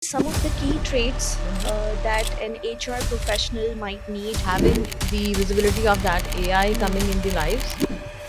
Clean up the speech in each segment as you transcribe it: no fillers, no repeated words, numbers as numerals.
Some of the key traits that an HR professional might need. Having the visibility of that AI coming in the lives,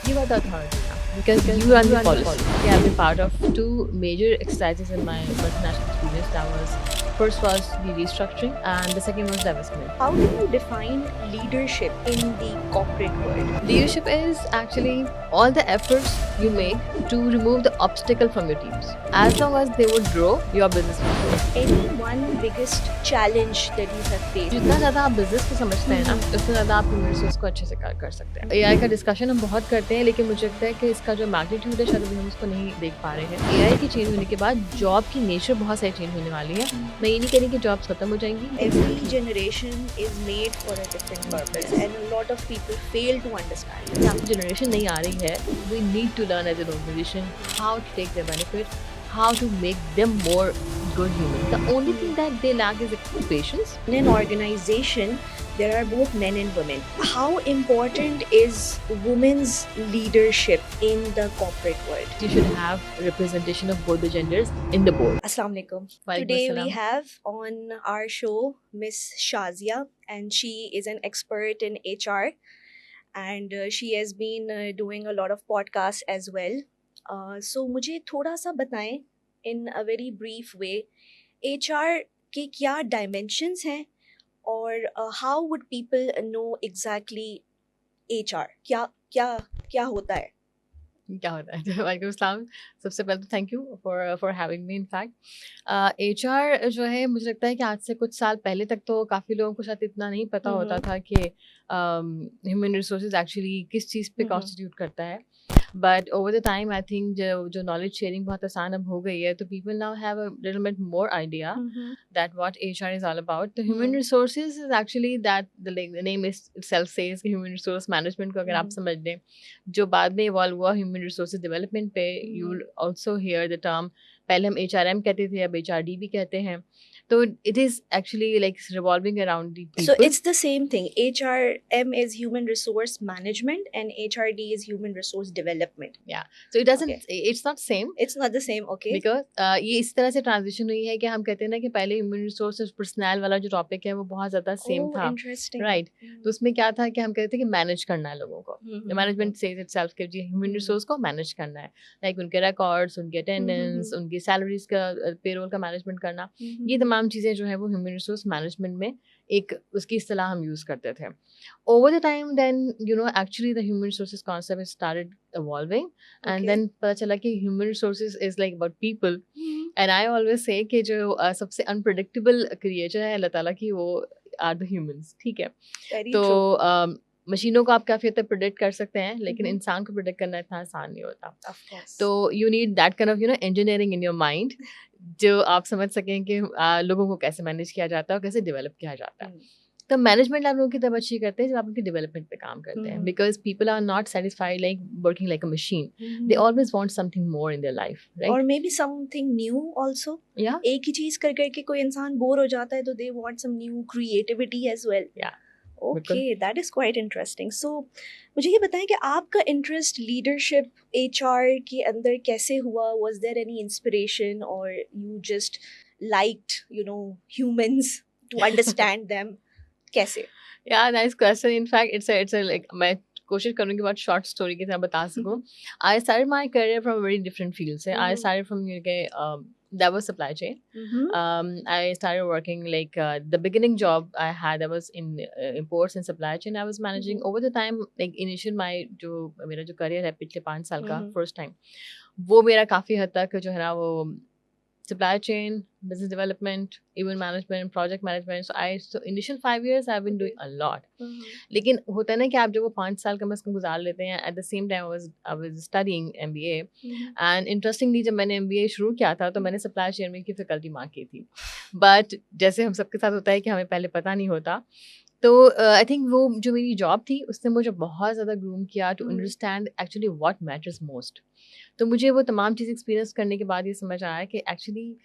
you are the authority now because you run the policy. Okay, I've been part of two major exercises in my multinational experience. That was first was the restructuring and the second was divestment. How do you define leadership in the corporate world? Leadership is actually all the efforts you make to remove the obstacle from your teams. As long as they would grow, your business will grow. Any one biggest challenge that you have faced? जितना ज़्यादा आप business को समझते हैं ना उतना ज़्यादा आप ह्यूमन रिसोर्स को अच्छे से कर सकते हैं। एआई का डिस्कशन हम बहुत करते हैं लेकिन मुझे लगता है कि इसका जो मैग्नीट्यूड है शायद अभी हम उसको नहीं देख पा रहे हैं। एआई की चेंज होने के बाद जॉब की नेचर बहुत सारी चेंज होने वाली है। मैं ये नहीं कह रही कि जॉब्स खत्म हो जाएंगी। Every generation is made for a different purpose, and a lot of people fail to understand it. जो जनरेशन नहीं आ रही है, we need to learn as an organization how to take their benefit, how to make them more good humans. The only thing that they lack is patience. In an organization, there are both men and women. How important is women's leadership in the corporate world? You should have representation of both the genders in the board. Assalamu alaikum. Walaikum Today we assalam. have on our show Miss Shazia, and she is an expert in HR, and she has been doing a lot of podcasts as well. So मुझे थोड़ा सा बताएं in a very brief way HR के क्या dimensions हैं और how would people know exactly HR क्या क्या क्या होता है? क्या होता है वालेकुम अस्सलाम। सबसे पहले तो thank you for having me. In fact HR जो है मुझे लगता है कि आज से कुछ साल पहले तक तो काफ़ी लोगों को शायद इतना नहीं पता होता था कि ह्यूमन रिसोर्सेज एक्चुअली किस चीज़ पे कॉन्स्टिट्यूट करता है। But over the time I think जो नॉलेज शेयरिंग बहुत आसान अब हो गई है तो people now have a little bit more idea that what HR is all about. The human resources is actually that the name is itself says कि human resource management को अगर आप समझ लें जो बाद में इवॉल्व हुआ human resources development पे you will also hear the term पहले हम HRM कहते थे अब HRD भी कहते हैं तो it is actually like revolving around the people. So it's the same thing. HRM is human resource management and HRD is human resource development. Yeah. So it doesn't it's not same. It's not the same, okay? Because ये इस तरह से transition हुई है कि हम कहते हैं ना कि पहले ह्यूमन रिसोर्सेज पर्सनल वाला जो टॉपिक है वो बहुत ज़्यादा सेम था। Interesting. राइट तो उसमें क्या था कि हम कहते थे कि मैनेज करना है लोगों को। मैनेजमेंट सेज इटसेल्फ कि जी ह्यूमन रिसोर्स को मैनेज करना है लाइक उनके रिकॉर्ड्स उनके अटेंडेंस उनकी सैलरीज का पेरोल का मैनेजमेंट करना ये तमाम चीज़ें जो है वो ह्यूमन रिसोर्स मैनेजमेंट में एक उसकी इस्तेलाह हम यूज़ करते थे। Over the time then you know actually the human resources concept started evolving and then पता चला कि human resources is like about people and I always say कि जो सबसे unpredictable creature है अल्लाह ताला की वो are the humans। ठीक है तो मशीनों को आप काफ़ी हद तक प्रोडिक्ट कर सकते हैं लेकिन इंसान को प्रोडिक्ट करना इतना आसान नहीं होता। तो you need that kind of you know engineering in your mind जो आप समझ सकें कि लोगों को कैसे मैनेज किया जाता है और कैसे डेवलप किया जाता है। तो मैनेजमेंट आप लोगों की तब अच्छी करते हैं जब आप उनकी डेवलपमेंट पे काम करते हैं because people are not satisfied like working like a machine they always want something more in their life right और may be something new also या एक ही चीज कर करके कोई इंसान बोर हो जाता है तो they want some new creativity as well. या okay that is quite interesting. So मुझे ये बताएं कि आपका इंटरेस्ट लीडरशिप एचआर के अंदर कैसे हुआ? वाज देयर एनी इंस्पिरेशन और you just liked you know humans to understand them कैसे? Yeah nice question. In fact it's a like मैं कोशिश करूँगी बहुत शॉर्ट स्टोरी की तरह बता सकूँ। I started my career from very different field से। I started from that was supply chain. I started working like the beginning job I had, I was in imports and supply chain. I was managing over the time like initial my जो मेरा जो career है पिछले 5 साल का first time वो मेरा काफ़ी हद तक जो है ना वो supply chain, business development, even management, project management. So initial 5 years I've been doing a lot. लेकिन होता है ना कि आप जब वो 5 साल कम से कम गुजार लेते हैं at the same time I was studying MBA and interestingly जब मैंने MBA शुरू किया था तो मैंने supply chain में की फैकल्टी मार्क की थी but जैसे हम सबके साथ होता है कि हमें पहले पता नहीं होता तो आई थिंक वो जो मेरी जॉब थी उसने मुझे बहुत ज़्यादा ग्रूम किया to understand actually what matters most. तो मुझे वो तमाम चीज़ एक्सपीरियंस करने के बाद ये समझ आया कि एक्चुअली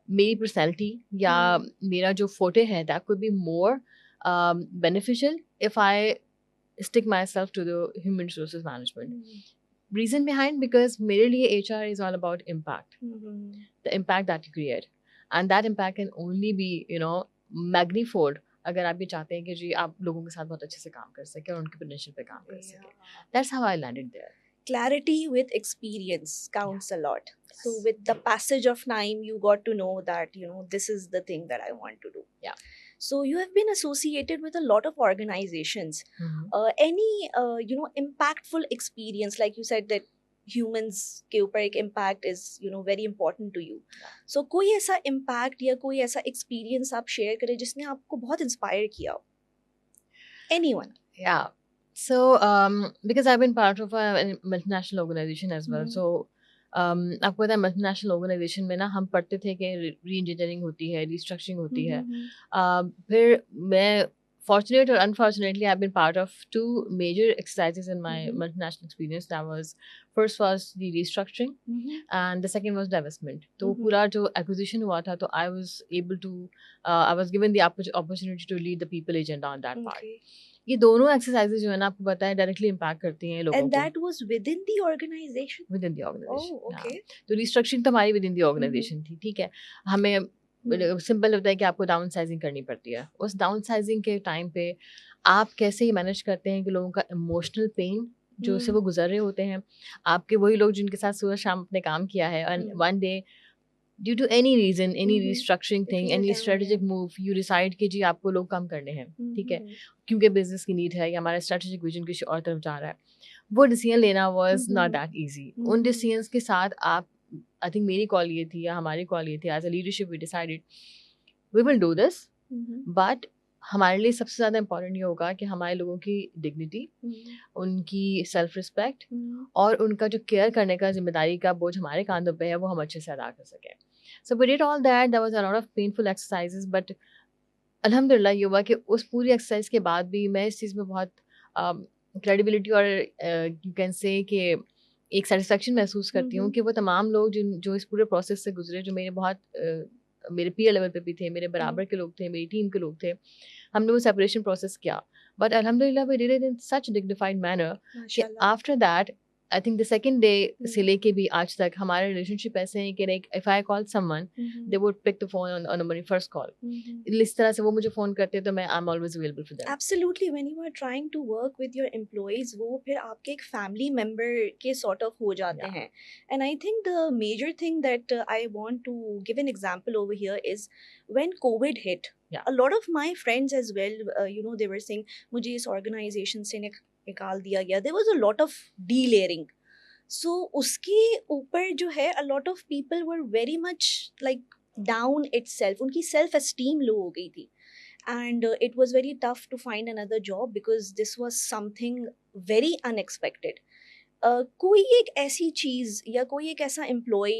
मेरी पर्सनैलिटी या मेरा जो फोटे है that could be more beneficial if I stick myself to the human resources management. Reason behind because मेरे लिए HR is all about impact, the impact that you create. and that impact can only be magnified अगर आप ये चाहते हैं कि जी आप लोगों के साथ बहुत अच्छे से काम कर सकें और उनके पोटेंशियल पे काम कर सकें. That's how I landed there. Clarity with experience counts a lot. So with the passage of time, you got to know that, this is the thing that I want to do. Yeah. So you have been associated with a lot of organizations. Any, impactful experience, like you said that humans के ऊपर एक impact is, very important to you. So कोई ऐसा impact या कोई ऐसा experience आप share करें जिसने आपको बहुत inspire किया हो? Anyone? Yeah. So, because I've been part of a multinational organization as well, so आपको पता है मल्टीनेशनल ऑर्गेनाइजेशन में ना हम पढ़ते थे कि री इंजीनियरिंग होती है, रिस्ट्रक्चरिंग होती है. फिर मैं fortunately or unfortunately I've been part of two major exercises in my multinational experience. That was first was the restructuring and the second was divestment. तो पूरा जो acquisition हुआ था तो I was able to I was given the opportunity to lead the people agenda on that part. ये दोनों exercises जो है ना आपको पता है डायरेक्टली इम्पैक्ट करती हैं लोगों को. And that was within the organization? Within the organization. Oh, okay. तो रिस्ट्रक्चरिंग तो हमारी विदिन द ऑर्गेनाइजेशन थी. ठीक है, हमें सिंपल होता है कि आपको डाउन साइजिंग करनी पड़ती है. उस डाउन साइजिंग के टाइम पे आप कैसे ही मैनेज करते हैं कि लोगों का इमोशनल पेन जो से वो गुजर रहे होते हैं, आपके वही लोग जिनके साथ सुबह शाम अपने काम किया है, and one day due to any reason, any restructuring thing, any strategic move, you decide कि जी आपको लोग कम करने हैं. ठीक है, क्योंकि बिजनेस की नीड है या हमारा स्ट्रेटेजिक विजन किसी और तरफ जा रहा है. वो डिसीजन लेना was not that easy. उन डिसीजंस के साथ आप, आई थिंक मेरी कॉल ये थी या हमारी कॉल ये थी, as a leadership we decided we will do this, but हमारे लिए सबसे ज़्यादा इम्पॉर्टेंट ये होगा कि हमारे लोगों की डिग्निटी, उनकी सेल्फ रिस्पेक्ट और उनका जो केयर करने का जिम्मेदारी का बोझ हमारे कांधों पे है वो हम अच्छे से अदा कर सकें. So we did all that. There was a lot of painful exercises, but अल्हम्दुलिल्लाह ये हुआ कि उस पूरी एक्सरसाइज के बाद भी मैं इस चीज़ में बहुत क्रेडिबिलिटी और यू कैन से कि एक सेटिस्फेक्शन महसूस करती हूँ कि वो तमाम लोग जो इस पूरे प्रोसेस से गुजरे, जो मेरे बहुत मेरे पीयर लेवल पे भी थे, मेरे बराबर के लोग थे, मेरी टीम के लोग थे, हमने वो सेपरेशन प्रोसेस किया. बट अल्हम्दुलिल्लाह we did it in such dignified manner कि after that I think the second day से लेके भी आज तक हमारे रिलेशनशिप ऐसे हैं कि like if I call someone they would pick the phone on my first call. इस तरह से वो मुझे फोन करते हैं तो मैं I am always available for them. Absolutely, when you are trying to work with your employees, वो फिर आपके एक फैमिली मेंबर के सॉर्ट ऑफ हो जाते हैं. And I think the major thing that I want to give an example over here is when covid hit, a lot of my friends as well, they were saying मुझे इस organisation से निकाल दिया गया. there was a lot of delayering. So उसके ऊपर जो है a lot of people were very much like down itself. उनकी self esteem low हो गई थी. And it was very tough to find another job because this was something very unexpected. कोई एक ऐसी चीज़ या कोई एक ऐसा एम्प्लॉय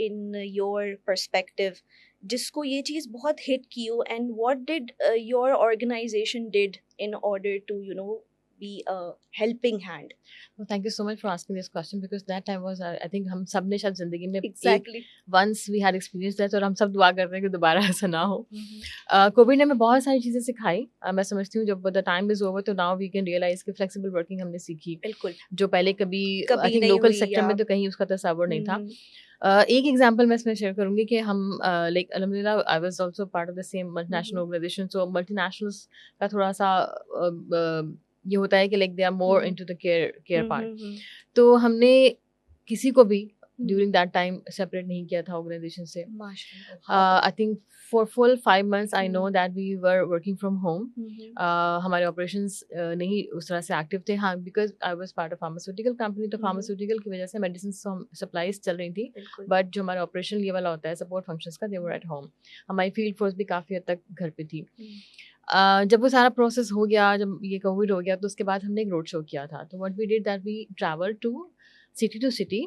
इन योर पर्सपेक्टिव जिसको ये चीज़ बहुत हिट की हो, and what did your organisation did in order to be a helping hand? Well, thank you so much for asking this question because that time was I think हम सब ने शायद जिंदगी में exactly once we had experienced that और हम सब दुआ करते हैं कि दोबारा ऐसा ना हो. कोविड ने हमें बहुत सारी चीज़ें सिखाई. मैं समझती हूँ जब द टाइम इज ओवर तो नाउ वी कैन रियलाइज कि फ्लेक्सिबल वर्किंग हमने सीखी. बिल्कुल, जो पहले कभी आई थिंक लोकल सेक्टर में तो कहीं उसका तस्वर नहीं था. एक एग्जांपल मैं इसमें शेयर करूंगी कि हम लाइक अल्हम्दुलिल्लाह I was also part of the same multinational organisation. So multinationals का थोड़ा सा ये होता है कि like they are more into the care part. तो हमने किसी को भी ड्यूरिंग दैट टाइम सेपरेट नहीं किया था ऑर्गेनाइजेशन से. I think for full 5 months I know that we were working from home. हमारे ऑपरेशंस नहीं उस तरह से एक्टिव थे. हाँ, because I was part of pharmaceutical company, तो फार्मास्यूटिकल की वजह से मेडिसिन सप्लाईज चल रही थी, बट जो हमारा ऑपरेशन ये वाला होता है सपोर्ट फंक्शंस का, दे वर एट होम. हमारी फील्ड फोर्स भी काफ़ी हद तक घर पे थी. जब वो सारा प्रोसेस हो गया, जब ये कोविड हो गया, तो उसके बाद हमने एक रोड शो किया था. तो what we did that we travel to city to city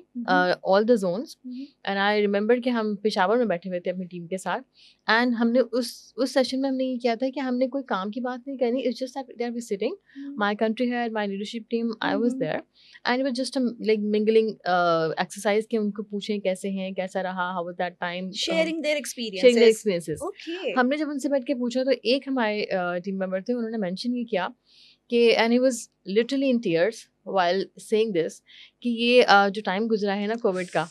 all the zones. And I remember कि हम पेशावर में बैठे हुए थे अपनी टीम के साथ, एंड हमने उस सेशन में हमने ये किया था कि हमने कोई काम की बात नहीं करनी. It's just that they are we sitting, my country head, my leadership team, I was there, and it was just like mingling exercise कि उनको पूछें कैसे हैं, कैसा रहा, how was that time, sharing their experiences. Okay, हमने जब उनसे बैठ के पूछा तो एक हमारे टीम मेंबर थे, उन्होंने मेंशन ये किया कि and he was literally in tears while saying this कि ये जो टाइम गुजरा है ना कोविड का,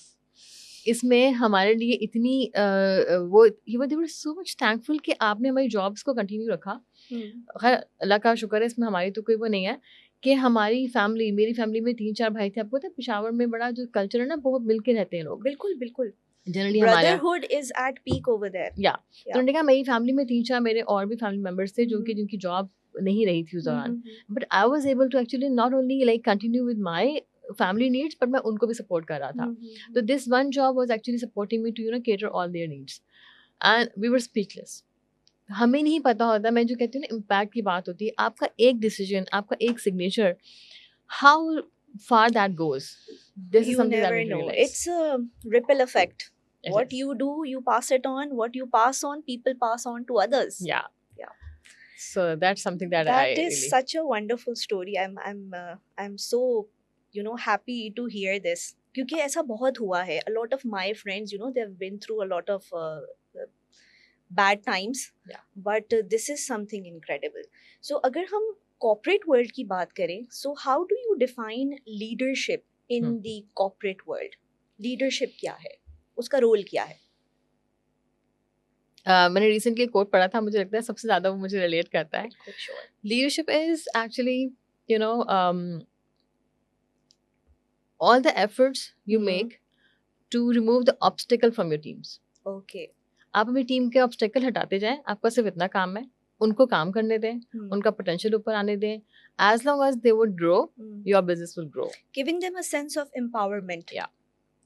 इसमें हमारे लिए इतनी वो they were so much thankful कि आपने हमारी जॉब्स को कंटिन्यू रखा। खैर अल्लाह का शुक्र है, इसमें हमारी तो कोई वो नहीं है कि हमारी फैमिली, मेरी फैमिली में 3-4 भाई थे। आपको पता है पेशावर में बड़ा जो कल्चर है ना, बहुत मिल के रहते हैं लोग बिल्कुल बिल्कुल, जनरली हमारे यहाँ। Brotherhood is at peak over there. या तो उन्होंने कहा मेरी फैमिली में 3-4 मेरे और भी फैमिली मेंबर्स थे जो कि जिनकी जॉब नहीं रही थी उस दौरान, but I was able to actually not only like continue with my family needs, but मैं उनको भी सपोर्ट कर रहा था। तो this one job was actually supporting me to cater all their needs, and we were speechless. हमें नहीं पता होता, मैं जो कहती हूँ ना इम्पैक्ट की बात होती है, आपका एक डिसीजन, आपका एक signature, how far that goes, this is You something that never I know. Realise. It's a ripple effect. It What is. you do, you pass it on. What you pass on, people pass on to others. Yeah. Yeah. So that's something that I That is really such a wonderful story. I'm so happy to hear this. क्योंकि ऐसा बहुत हुआ है. A lot of my friends, they've been through a lot of bad times. Yeah. But this is something incredible. So अगर हम corporate world की बात करें, so how do you define leadership in the corporate world? Leadership क्या है? उसका role क्या है? मैंने रिसेंटली कोट पढ़ा था, मुझे लगता है सबसे ज़्यादा वो मुझे रिलेट करता है। Sure. Leadership is actually all the efforts you make to remove the obstacle from your teams. Okay. आप अपनी टीम के ऑब्स्टेकल हटाते जाएं, आपका सिर्फ इतना काम है, उनको काम करने दें, उनका पोटेंशियल ऊपर आने दें। As long as they would grow, your business will grow. Giving them a sense of empowerment. Yeah.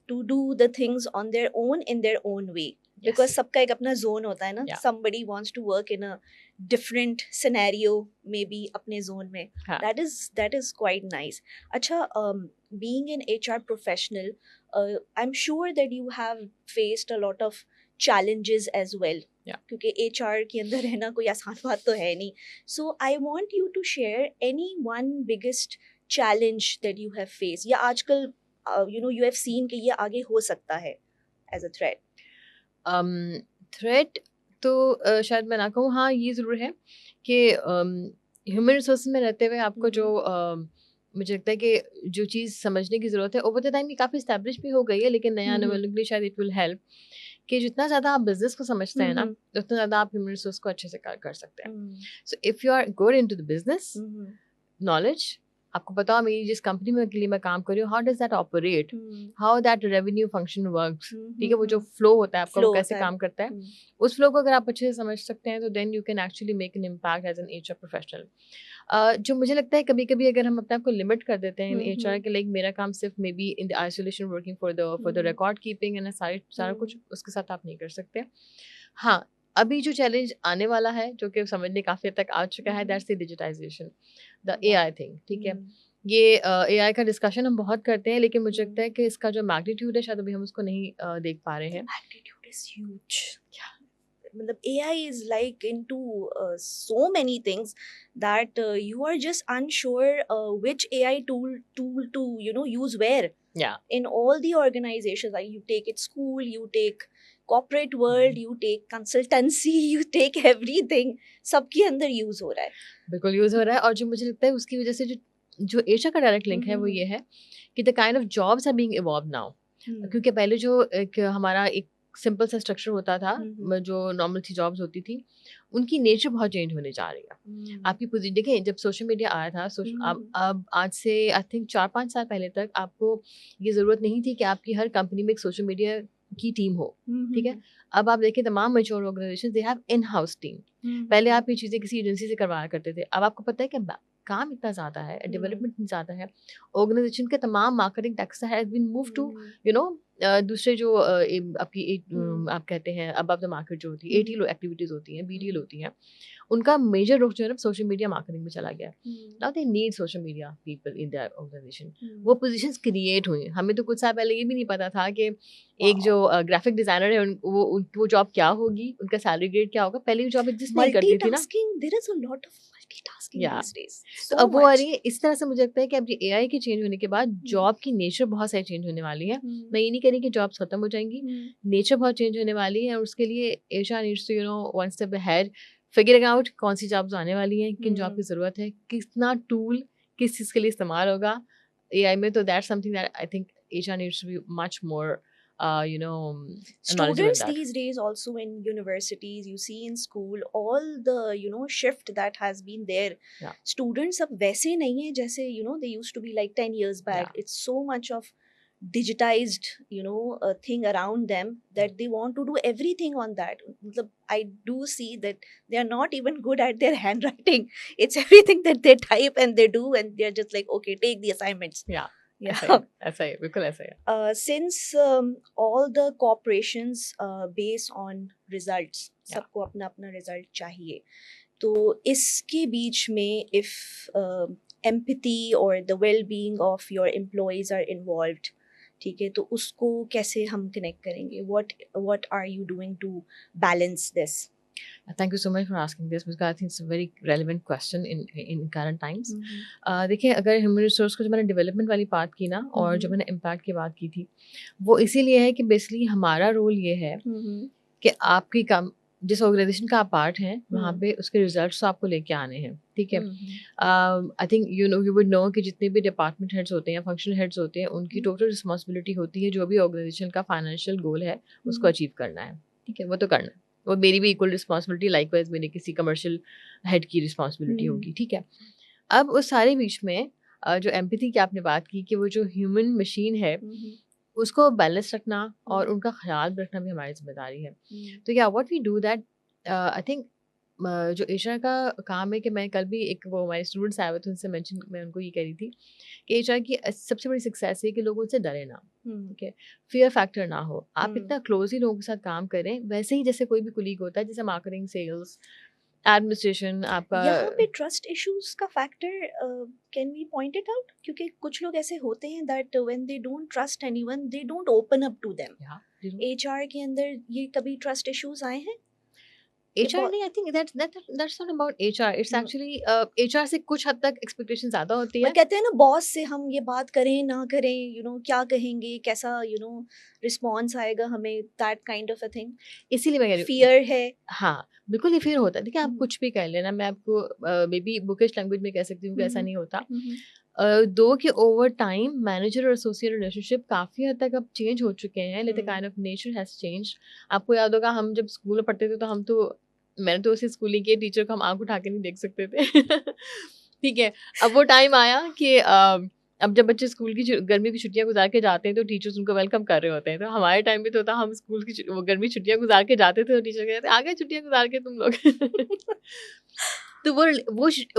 To do the things on their own in their own way. Because सबका एक अपना zone होता है ना. Yeah. Somebody wants to work in a different scenario, maybe अपने zone में. हाँ. That is quite nice. अच्छा, being an HR professional, I'm sure that you have faced a lot of challenges as well. Yeah. क्योंकि HR के अंदर रहना कोई आसान बात तो है नहीं. So I want you to share any one biggest challenge that you have faced. या आजकल you have seen कि ये आगे हो सकता है as a threat. थ्रेट तो शायद मैं ना कहूँ, हाँ ये ज़रूर है कि ह्यूमन रिसोर्स में रहते हुए आपको जो मुझे लगता है कि जो चीज़ समझने की ज़रूरत है, ओवर द टाइम ये काफ़ी इस्टेब्लिश भी हो गई है, लेकिन नया आने वालों के लिए शायद इट विल हेल्प कि जितना ज़्यादा आप बिजनेस को समझते हैं ना, उतना ज़्यादा आप ह्यूमन रिसोर्स को अच्छे से कर सकते हैं। So if you are good into the business knowledge, आपको पता हो मेरी जिस कंपनी में के लिए मैं काम कर रही हूँ, how does that operate, how that revenue function works, ठीक है, वो जो फ्लो होता है आपका, वो कैसे काम करता है, उस फ्लो को अगर आप अच्छे से समझ सकते हैं तो then you can actually make an impact as an HR professional. जो मुझे लगता है कभी कभी अगर हम अपने आप को लिमिट कर देते हैं इन HR के, लाइक मेरा काम सिर्फ may be in the isolation working for the record keeping and सारा कुछ, उसके साथ आप नहीं कर सकते। हाँ, अभी जो चैलेंज आने वाला है जो कि समझने काफ़ी हद तक आ चुका है, that's the digitisation, the AI thing, ठीक है। ये AI का डिस्कशन हम बहुत करते हैं, लेकिन मुझे लगता है कि इसका जो मैग्नीट्यूड है शायद अभी हम उसको नहीं देख पा रहे हैं। Magnitude is huge. मतलब AI is like into so many things that you are just unsure which AI tool to use where. Yeah. In all the organizations, like you take it school, you take corporate world, you take consultancy, you take everything, सबके अंदर use हो रहा है। बिल्कुल use हो रहा है, और जो मुझे लगता है उसकी वजह से जो HR का डायरेक्ट लिंक है वो ये है कि the kind of jobs are being evolve now. क्योंकि पहले जो एक हमारा एक सिंपल सा स्ट्रक्चर होता था, जो नॉर्मल सी जॉब्स होती थी, उनकी नेचर बहुत चेंज होने जा रही है। आपकी पोजीशन देखें, जब सोशल मीडिया आया था, अब आज से आई थिंक 4-5 साल पहले तक आपको ये ज़रूरत नहीं थी कि आपकी हर कंपनी में एक सोशल मीडिया की टीम हो, ठीक है। अब आप देखिए तमाम mature organisation they have in house team. पहले आप ये चीज़ें किसी एजेंसी से करवाया करते थे, अब आपको पता है कि काम इतना ज़्यादा है, डेवलपमेंट इतना ज़्यादा है, ऑर्गेनाइजेशन के तमाम marketing tasks has been move to दूसरे जो आपकी आप कहते हैं अबव द मार्केट जो होती है, ATL एक्टिविटीज़ होती हैं, BTL होती हैं, उनका मेजर रुख जो है ना सोशल मीडिया मार्केटिंग में चला गया। Now they need social media people in their organisation. वो पोजीशंस क्रिएट हुई। हमें तो कुछ साल पहले ये भी नहीं पता था कि एक जो ग्राफिक डिजाइनर है वो जॉब क्या होगी, उनका सैलरी ग्रेड क्या होगा। पहले वो जॉब एग्जिस्ट नहीं करती थी ना। There is a lot of multitasking these days. तो अब वो आ रही है। इस तरह से मुझे लगता है कि अब ये AI के चेंज होने के बाद जॉब की नेचर बहुत सारी चेंज होने वाली है। मैं ये नहीं कह रही कि जॉब्स खत्म हो जाएंगी, नेचर बहुत चेंज होने वाली है, और उसके लिए HR needs to one step ahead, figuring out कौन सी जॉब्स आने वाली हैं, किन जॉब की ज़रूरत है, कितना टूल किस चीज़ के लिए इस्तेमाल होगा AI में। तो that's something that I think HR needs to be much more knowledgeable in Students that. these days also in universities, you see in school, all the shift that has been there. Yeah. Students अब वैसे नहीं है जैसे they used to be like 10 years back. Yeah. It's so much of digitized a thing around them that they want to do everything on that. I do see that they are not even good at their handwriting. It's everything that they type and they do, and they're just like, okay, take the assignments. Yeah. Yeah. ऐसा ही बिल्कुल ऐसा ही. Since all the corporations base on results, Yeah. सबको अपना अपना result चाहिए, तो इसके बीच में if empathy or the well-being of your employees are involved, ठीक है, तो उसको कैसे हम connect करेंगे? What are you doing to balance this? Thank you so much for asking this because I think it's a very relevant question in current times. देखिए, अगर human resource को जब मैंने डेवलपमेंट वाली बात की ना और जब मैंने इम्पैक्ट की बात की थी, वो इसीलिए है कि बेसिकली हमारा रोल ये है कि आपकी काम जिस ऑर्गेनाइजेशन का आप पार्ट हैं वहाँ पे उसके रिजल्ट्स तो आपको लेके आने हैं, ठीक है. I think you would know कि जितने भी डिपार्टमेंट हेड्स होते हैं या फंक्शनल हेड्स होते हैं उनकी टोटल रिस्पॉन्सिबिलिटी होती है जो भी ऑर्गेनाइजेशन का फाइनेंशियल गोल है उसको अचीव करना है, ठीक है. वो तो करना है, वो मेरी भी इक्वल रिस्पॉन्सिबिलिटी, लाइकवाइज मेरी किसी कमर्शियल हेड की रिस्पॉन्सिबिलिटी होगी, ठीक है. अब उस सारे बीच में जो एम्पैथी की आपने बात की कि वो जो ह्यूमन मशीन है उसको बैलेंस रखना और उनका ख्याल रखना भी हमारी जिम्मेदारी है. तो yeah what we do that, I think जो एचआर का काम है कि मैं कल भी एक वो हमारे स्टूडेंट्स आए हुए थे उनसे मैं उनको ये कह रही थी कि एचआर की सबसे बड़ी सक्सेस है कि लोग उनसे डरे ना, ठीक है, फियर फैक्टर ना हो. आप इतना क्लोजली लोगों के साथ काम करें वैसे ही जैसे कोई भी कुलीग होता है, जैसे मार्केटिंग, सेल्स, एडमिनिस्ट्रेशन. आपका यहाँ पे ट्रस्ट इश्यूज का factor can we point it out? क्योंकि कुछ लोग ऐसे होते हैं that when they don't trust anyone they don't open up to them. HR के अंदर ये कभी ट्रस्ट इश्यूज आए हैं? HR नहीं, I think that's not about HR. It's actually HR से कुछ हद तक एक्सपेक्टेशन ज्यादा होती है. कहते हैं ना बॉस से हम ये बात करें ना करें, क्या कहेंगे, कैसा रिस्पॉन्स आएगा हमें, that kind of a thing. इसीलिए मैं कह रही हूँ फियर है. हाँ बिल्कुल, ये फियर होता है. देखिए, आप कुछ भी कर लेना, मैं आपको मे बी बुकिश लैंग्वेज में कह सकती हूँ कि ऐसा नहीं होता. दो कि ओवर टाइम मैनेजर और एसोसिएट रिलेशनशिप काफ़ी हद तक अब चेंज हो चुके हैं. Like the kind of nature has change. आपको याद होगा हम जब स्कूल में पढ़ते थे तो मैंने तो उसी स्कूलिंग की टीचर को हम आंख उठा के नहीं देख सकते थे. ठीक है, अब वो टाइम आया कि अब जब बच्चे स्कूल की गर्मी की छुट्टियां गुजार के जाते हैं तो टीचर्स उनको वेलकम कर रहे होते हैं. तो हमारे टाइम पे तो था, हम स्कूल की गर्मी छुट्टियां गुजार के जाते थे तो टीचर कहते आ गए छुट्टियां गुजार के तुम लोग. तो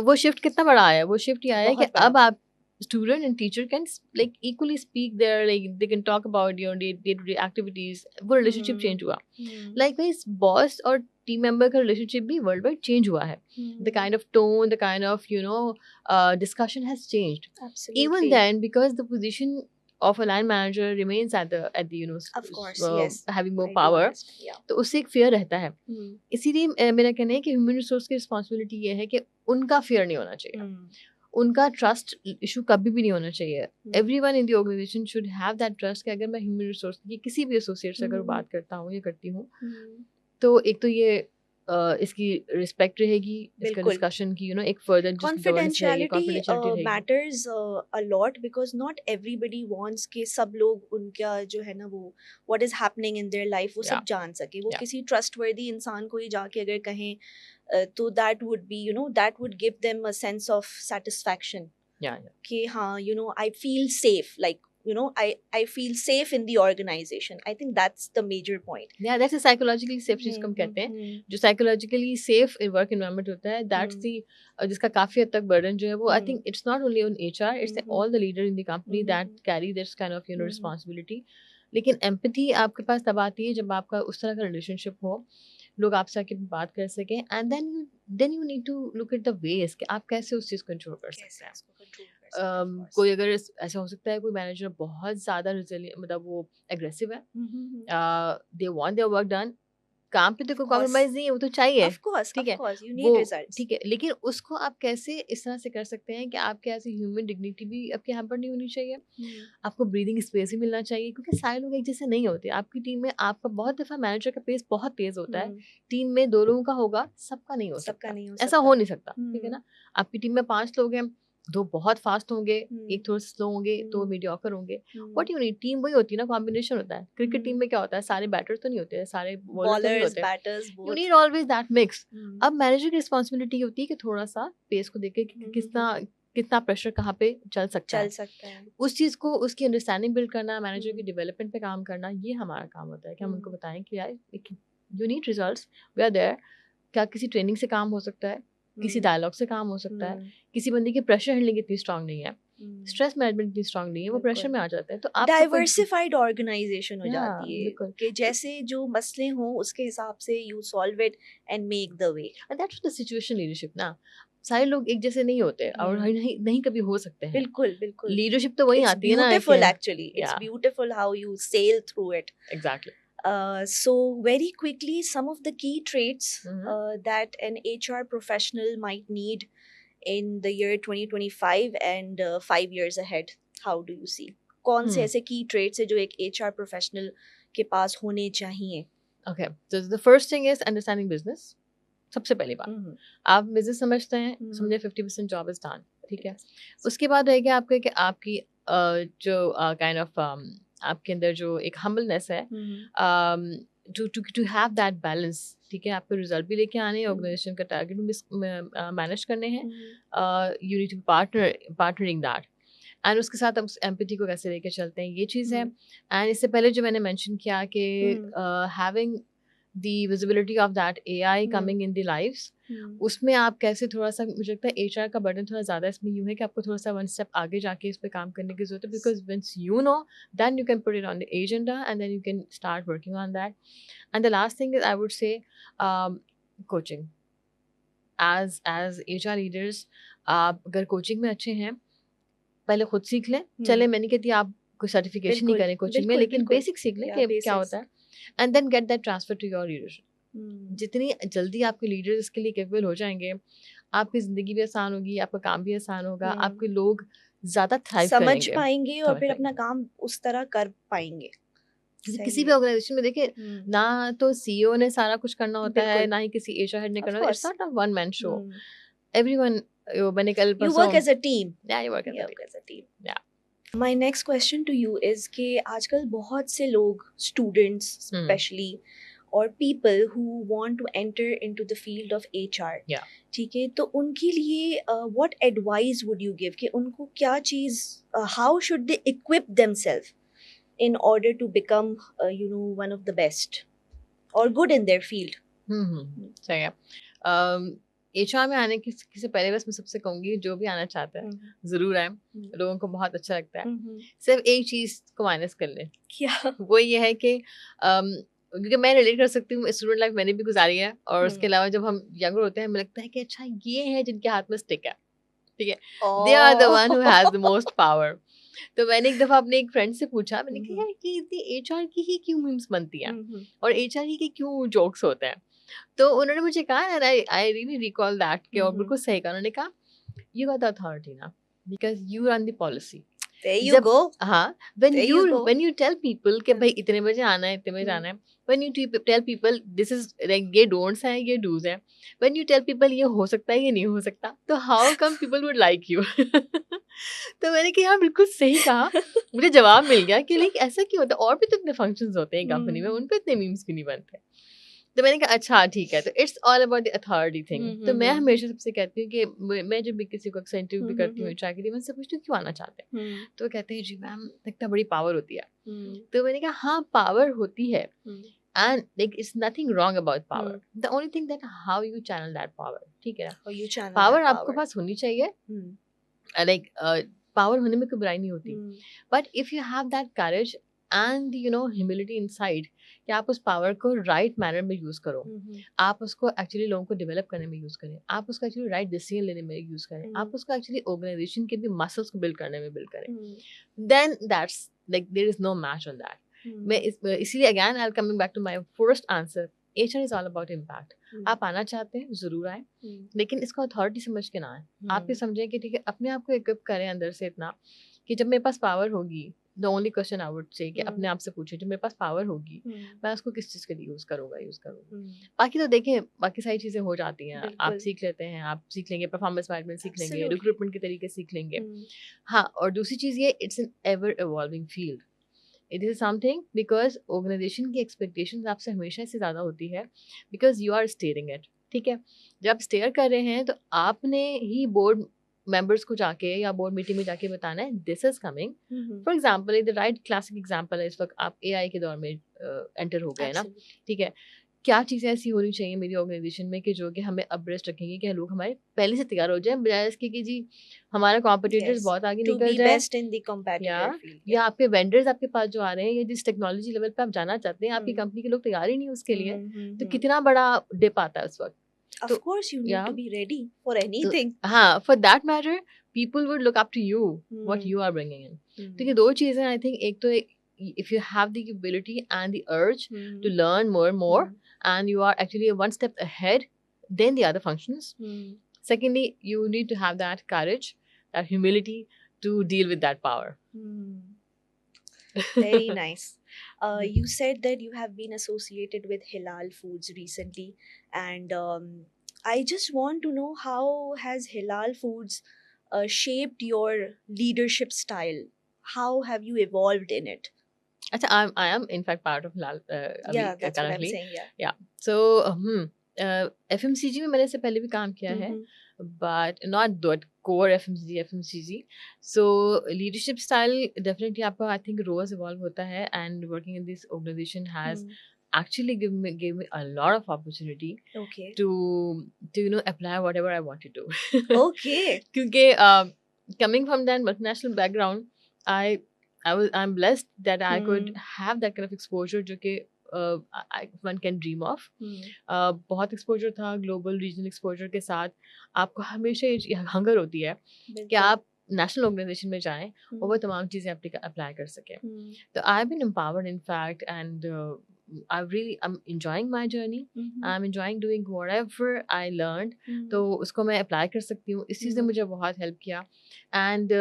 वो शिफ्ट कितना बड़ा आया है. वो शिफ्ट ये आया है कि अब आप student and teacher can like equally speak there, like they can talk about your day-to-day activities. वो relationship change हुआ. Likewise boss और team member का relationship भी worldwide change हुआ है. The kind of tone, the kind of discussion has changed. Absolutely. Even then, because the position of a line manager remains at the of course, yes, having more power, तो उससे एक fear रहता है. इसीलिए मेरा कहना है कि human resource की responsibility ये है कि उनका fear नहीं होना चाहिए. उनका ट्रस्ट इशू कभी भी नहीं होना चाहिए. Everyone in the organisation should have that trust कि अगर मैं ह्यूमन रिसोर्स की किसी भी एसोसिएट से अगर बात करता हूँ या करती हूँ तो एक तो ये इसकी रिस्पेक्ट रहेगी, इसका डिस्कशन की एक further confidentiality matters a lot because not everybody wants कि सब लोग उनका जो है ना वो what is happening in their life वो सब जान सके. वो किसी ट्रस्टवर्दी इंसान को ही जाके अगर कहें तो that would be that would give them a sense of satisfaction. कि हाँ I feel safe, like I feel safe in the organization. I think that's the major point. Yeah, that's a psychologically safe चीज को हम कहते हैं. जो psychologically safe work environment होता है, that's the जिसका काफी हद तक burden जो है वो I think it's not only on HR, it's all the leader in the company that carry this kind of responsibility. लेकिन empathy आपके पास तब आती है जब आपका उस तरह का relationship हो, लोग आपसे आके बात कर सकें, and then you need to look at the ways कि आप कैसे उस चीज़ को कंट्रोल कर सकते हैं. कोई अगर ऐसा हो सकता है कोई मैनेजर बहुत ज़्यादा मतलब वो एग्रेसिव है, they want their work done, काम पे तो कोई कॉम्प्रोमाइज नहीं है, वो तो चाहिए, ठीक है, वो ठीक है, लेकिन उसको आप कैसे इस तरह से कर सकते हैं कि आपके ऐसे ह्यूमन डिग्निटी भी आपके यहाँ पर नहीं होनी चाहिए. आपको ब्रीदिंग स्पेस भी मिलना चाहिए क्योंकि सारे लोग एक जैसे नहीं होते. आपकी टीम में आपका बहुत दफ़ा मैनेजर का पेस बहुत तेज होता है, टीम में 2 लोगों का होगा, सबका नहीं हो सकता, ऐसा हो नहीं सकता, ठीक है ना. आपकी टीम में 5 लोग हैं, दो बहुत फास्ट होंगे, हम्म, एक थोड़े स्लो होंगे, तो हम्म, मीडियोकर होंगे। हम्म, व्हाट यू नीड, टीम वही होती है ना, कॉम्बिनेशन होता है। क्रिकेट टीम हम्म, में क्या होता है, सारे बैटर्स तो नहीं होते हैं, सारे बॉलर तो नहीं बॉलर्स होते, batters you both. Need always that mix. अब मैनेजर की रिस्पॉन्सिबिलिटी होती है कि थोड़ा सा पेस को देखे कि कितना कितना प्रेशर कहाँ पे चल सकता चल है, सकता है। उस चीज़ को, उसकी अंडरस्टैंडिंग बिल्ड करना, मैनेजर की हम्म, डेवलपमेंट पे काम करना, ये हमारा काम होता है कि हम उनको हम्म, बताएं कि यार you need results, we are there. क्या किसी ट्रेनिंग से काम हो सकता है, किसी हम्म, डायलॉग से काम हो सकता है, हम्म, किसी बंदे की प्रेशर हैंडलिंग इतनी स्ट्रांग नहीं है, हम्म, स्ट्रेस मैनेजमेंट इतनी स्ट्रांग नहीं है, वो प्रेशर बिल्कुल में आ जाता है, तो आप सबको डाइवर्सिफाइड ऑर्गेनाइजेशन हो या जाती है बिल्कुल। कि जैसे जो मसले हों उसके हिसाब से you solve it and make the way. That's the situation leadership ना, सारे लोग एक जैसे नहीं होते और नहीं नहीं कभी हो सकते हैं। बिल्कुल बिल्कुल। लीडरशिप तो वही It's आती है ना कि beautiful actually. It's या beautiful how you sail through it. Exactly. So very quickly, some of the key traits hmm that an HR professional might need in the year 2025 and 5 years ahead. How do you see? कौन से ऐसे key traits है जो एक HR professional के पास होने चाहिए? Okay, तो the first thing is understanding business. सबसे पहली बात, हम्म, आप बिजनेस समझते हैं, समझे 50% जॉब इज डन, ठीक है। उसके बाद रहेगा आपके कि आपकी जो काइंड ऑफ आपके अंदर जो एक हम्बलनेस है, to to to have that balance, ठीक है। आपको रिजल्ट भी लेके आने हैं, ऑर्गेनाइजेशन का टारगेट भी मैनेज करने हैं, you need to partnering that, and उसके साथ हम एम्पैथी को कैसे लेके चलते हैं, ये चीज़ है। एंड इससे पहले जो मैंने मेंशन किया कि having the visibility of that AI coming in the lives, उसमें आप कैसे थोड़ा सा, मुझे लगता है एचआर का बर्डन थोड़ा ज़्यादा इसमें यूँ है कि आपको थोड़ा सा वन स्टेप आगे जाके इस पे काम करने की ज़रूरत है, because once you know then you can put it on the agenda and then you can start working on that. And the last thing is I would say coaching. As HR leaders, आप अगर coaching में अच्छे हैं, पहले खुद सीख लें। चले, मैं नहीं कहती आप कोई सर्टिफिकेशन नहीं बिल्कुल करें कोचिंग में, बिल्कुल लेकिन बिल्कुल बेसिक सीख लें या कि क्या बेसिक्स। होता है, and then get that transfer to your leadership. जितनी जल्दी आपके लीडर्स इसके लिए कैपेबल हो जाएंगे, आपकी ज़िंदगी भी आसान होगी, आपका काम भी आसान होगा, आपके लोग ज़्यादा थ्राइव समझ करेंगे, पाएंगे और समझ फिर पाएंगे। अपना काम उस तरह कर पाएंगे। क्योंकि सही किसी भी है। ऑर्गेनाइजेशन में देखिए, ना तो सीईओ ने सारा कुछ करना होता है, बिल्कुल ना ही किसी एचआर हेड ने ऑफ करना होता है, it's course not a one man show, everyone. मैंने कल यू वर्क परसों, as a team. Yeah you work as You a work as a team. Team, yeah My next question to you is कि आजकल बहुत से लोग students especially or people who want to enter into the field of HR, या ठीक है, तो उनके लिए what advice would you give कि उनको क्या चीज़ how should they equip themselves in order to become one of the best or good in their field? सही है। एचआर में आने की से पहले बस मैं सबसे कहूँगी, जो भी आना चाहता है ज़रूर आए, लोगों को बहुत अच्छा लगता है। सिर्फ एक चीज़ को माइनस कर लें, क्या? वो ये है कि क्योंकि मैं रिलेट कर सकती हूँ, स्टूडेंट लाइफ मैंने भी गुजारी है, और उसके अलावा जब हम यंगर होते हैं हमें लगता है कि अच्छा ये है जिनके हाथ में स्टिक है, ठीक है, they are the one who has the most power. तो मैंने एक दफ़ा अपने एक फ्रेंड से पूछा, मैंने कहा यार कि इतनी एचआर की ही क्यों मीम्स बनती हैं और एचआर ही के क्यों जोक्स होते हैं। तो उन्होंने मुझे कहा, and I really recall that, कि और बिल्कुल सही कहा, उन्होंने कहा यू गॉट द अथॉरिटी ना, because you run the policy. There you जब go. हाँ, when There you you go. when you tell people कि भाई इतने बजे आना है, इतने बजे जाना है, when you tell people this is like ये don'ts हैं, ये do's हैं, when you tell people ये हो सकता है, ये नहीं हो सकता, तो how come people would like you? तो मैंने कहा हाँ बिल्कुल सही कहा, मुझे जवाब मिल गया कि लाइक ऐसा क्यों होता है, और भी तो इतने फंक्शंस होते हैं कंपनी में, उन पे इतने मीम्स क्यों नहीं बनते। तो मैंने कहा अच्छा ठीक है, तो it's all about the authority thing. तो मैं हमेशा सबसे कहती हूँ कि मैं जब भी किसी को अक्सर इंटरव्यू भी करती हूँ ट्राई के लिए, मैं सबसे पूछती हूँ क्यों आना चाहते हैं, तो वो कहते हैं जी मैम लगता बड़ी पावर होती है। तो मैंने कहा हाँ पावर होती है, and like it's nothing wrong about power, the only thing that how you channel that power, ठीक है ना। पावर आपके पास होनी चाहिए, लाइक पावर होने में कोई बुराई नहीं होती, but if you have that courage and humility inside कि आप उस पावर को राइट मैनर में यूज करो, आप उसको एक्चुअली लोगों को डेवलप करने में यूज करें, आप उसको एक्चुअली राइट डिसीजन लेने में यूज करें, आप उसको एक्चुअली ऑर्गेनाइजेशन के भी मसल्स को बिल्ड करने में बिल्ड करें, then that's like there is no match on that. मैं इसीलिए again I am coming back to my first answer, HR is all about impact. आप आना चाहते हैं जरूर आए, लेकिन इसको अथॉरिटी समझ के ना आए। आप ये समझें कि ठीक है अपने आप को इक्विप करें अंदर से इतना कि जब मेरे पास पावर होगी the only question I would से कि हम्म, अपने आप से पूछे, जो मेरे पास पावर होगी हम्म, मैं उसको किस चीज़ के लिए यूज़ करूँगा। हम्म, बाकी तो देखें, बाकी सारी चीज़ें हो जाती हैं, आप बिल्कुल, सीख लेते हैं, आप सीख लेंगे, परफॉर्मेंस मैनेजमेंट सीख लेंगे, एब्सोल्युटली, रिक्रूटमेंट के तरीके सीख लेंगे। हाँ, और दूसरी चीज़ ये, it's an ever evolving field. It is something because organisation की एक्सपेक्टेशंस आपसे हमेशा से ज़्यादा होती है, because you are steering it, ठीक है? जब आप स्टेयर कर रहे हैं तो आपने ही बोर्ड मेंबर्स को जाके या बोर्ड मीटिंग में जाके बताना है this is coming. For example, the right classic example है, इस वक़्त आप एआई के दौर में एंटर हो गए हैं ना, एब्सोल्युटली, ठीक है? क्या चीज़ें ऐसी होनी चाहिए मेरी ऑर्गेनाइजेशन में कि जो कि हमें अब्रेस्ट रखेंगी कि लोग हमारे पहले से तैयार हो जाएँ, बजाय इसके कि जी हमारे कॉम्पिटिटर्स यस, बहुत आगे टू निकल बी जाएँ, बेस्ट इन द या competitor field, या, आपके वेंडर्स आपके पास जो आ रहे हैं या जिस टेक्नोलॉजी लेवल पे आप जाना चाहते हैं, आपकी हम्म, कंपनी के लोग तैयार ही नहीं उसके लिए, तो हम्म, कितना बड़ा डिप आता है उस वक़्त। of तो course you need या to be ready for तो anything, हाँ, for that matter people would look up to you what hmm, you are bringing in. तो ये हम्म, 2 चीज़ें आई थिंक, एक तो if you have the ability and the urge to hmm, learn more and more hmm, and you are actually one step ahead then the other functions. Hmm, Secondly, you need to have that courage, that humility to deal with that power. Hmm. Very nice. You said that you have been associated with Hilal Foods recently, and I just want to know how has Hilal Foods shaped your leadership style? How have you evolved in it? अच्छा, I am in fact part of Lal अभी Yeah, that's what I'm currently. saying. Yeah. Yeah. So FMCG में मैंने इससे पहले भी काम किया है, Mm-hmm. but not that core FMCG. So leadership style definitely आपका I think roles evolve होता है, and working in this organization has actually gave me a lot of opportunity Okay. to apply whatever I wanted to. Okay. क्योंकि coming from that multinational background, I I'm blessed that I could Hmm. have that kind of exposure जो कि one can dream of. Hmm. बहुत exposure था, global regional exposure के साथ आपको हमेशा ये हंगर होती है कि बिल्कुल. आप नेशनल ऑर्गेनाइजेशन में जाएं और वो Hmm. तमाम चीज़ें अप्लाई कर सकें। Hmm. तो I been empowered in fact, and I'm enjoying my journey. Mhm. I'm enjoying doing whatever I learned. Hmm. तो उसको मैं अप्लाई कर सकती हूँ, इस चीज़ ने Hmm. मुझे बहुत हेल्प किया। एंड